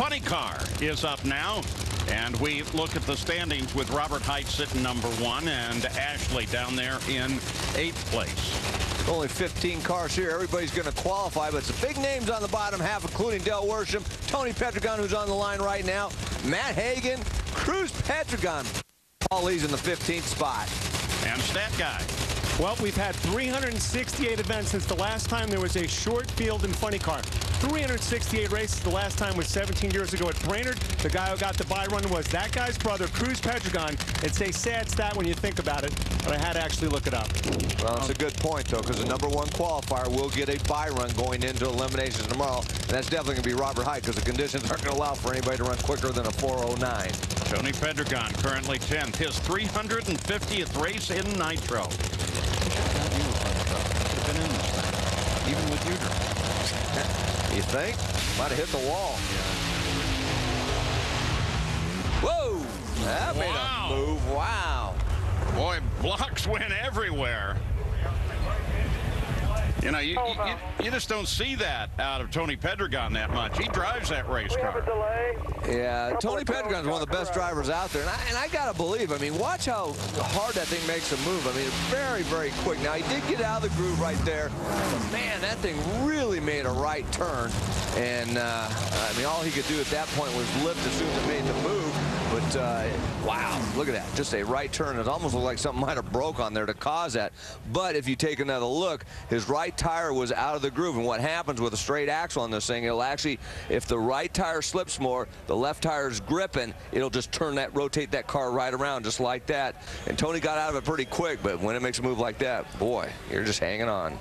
Funny Car is up now, and we look at the standings with Robert Height sitting number 1 and Ashley down there in 8th place. Only 15 cars here. Everybody's going to qualify, but some big names on the bottom half, including Del Worsham, Tony Pedregon, who's on the line right now, Matt Hagan, Cruz Pedregon. Paul Lee's in the 15th spot. And Stat Guy. Well, we've had 368 events since the last time there was a short field and funny car. 368 races. The last time was 17 years ago at Brainerd. The guy who got the bye run was that guy's brother, Cruz Pedregon. It's a sad stat when you think about it, but I had to actually look it up. Well, it's a good point, though, because the #1 qualifier will get a bye run going into eliminations tomorrow, and that's definitely going to be Robert Height, because the conditions aren't going to allow for anybody to run quicker than a 4:09. Tony Pedregon currently 10th, his 350th race in Nitro. Been in this thing, even with you. You think? Might have hit the wall. Whoa! That made a move. Wow. Boy, blocks went everywhere. You know, you just don't see that out of Tony Pedregon that much. He drives that race car. Yeah, Tony Pedregon's one of the best drivers out there. And I got to believe, I mean, watch how hard that thing makes a move. I mean, very, very quick. Now, he did get out of the groove right there. But, man, that thing really made a right turn. And, I mean, all he could do at that point was lift as soon as it made the move. But, wow, look at that. Just a right turn. It almost looked like something might have broke on there to cause that. But if you take another look, his right tire was out of the groove. And what happens with a straight axle on this thing, it'll actually, if the right tire slips more, the left tire is gripping, it'll just rotate that car right around just like that. And Tony got out of it pretty quick, but when it makes a move like that, boy, you're just hanging on.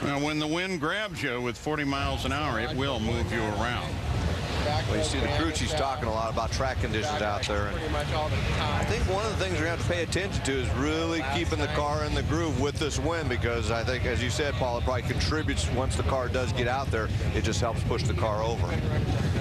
Now, when the wind grabs you with 40 miles an hour, it will move you around. Well, you see the crew chief's talking a lot about track conditions out there. And I think one of the things we're going to have to pay attention to is really keeping the car in the groove with this wind, because I think, as you said, Paul, it probably contributes once the car does get out there. It just helps push the car over.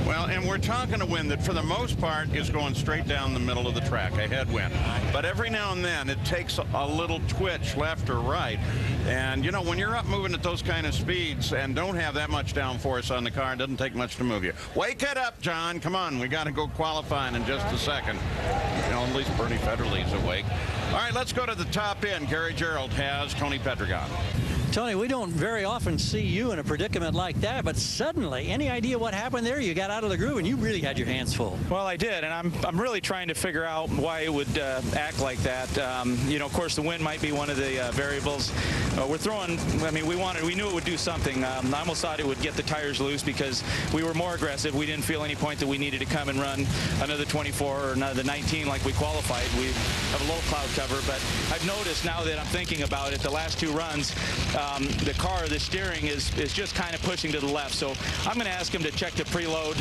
Well, and we're talking a wind that, for the most part, is going straight down the middle of the track, a headwind. But every now and then, it takes a little twitch left or right. And, you know, when you're up moving at those kind of speeds and don't have that much downforce on the car, it doesn't take much to move you. Wake it up, John. Come on. We got to go qualifying in just a second. You know, at least Bernie Federley's awake. All right, let's go to the top end. Gary Gerald has Tony Pedregon. Tony, we don't very often see you in a predicament like that, but suddenly, any idea what happened there? You got out of the groove and you really had your hands full. Well, I did, and I'm really trying to figure out why it would act like that. You know, of course, the wind might be one of the variables. We're throwing, I mean, we knew it would do something. I almost thought it would get the tires loose because we were more aggressive. We didn't feel any point that we needed to come and run another 24 or another 19 like we qualified. We have a low cloud cover, but I've noticed now that I'm thinking about it, the last 2 runs, the steering is just kind of pushing to the left. So I'm going to ask him to check the preload,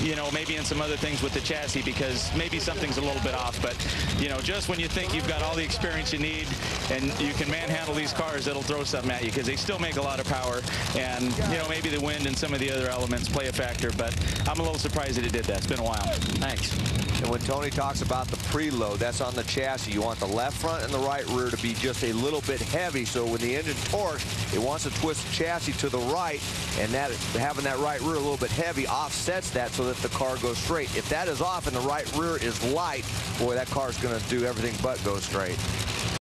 you know, maybe in some other things with the chassis, because maybe something's a little bit off. But, you know, just when you think you've got all the experience you need and you can manhandle these cars, it'll throw something at you, because they still make a lot of power. And, you know, maybe the wind and some of the other elements play a factor. But I'm a little surprised that it did that. It's been a while. Thanks. And when Tony talks about the preload, that's on the chassis. You want the left front and the right rear to be just a little bit heavy, so when the engine torques, it wants to twist the chassis to the right, and that having that right rear a little bit heavy offsets that so that the car goes straight. If that is off and the right rear is light, boy, that car's going to do everything but go straight.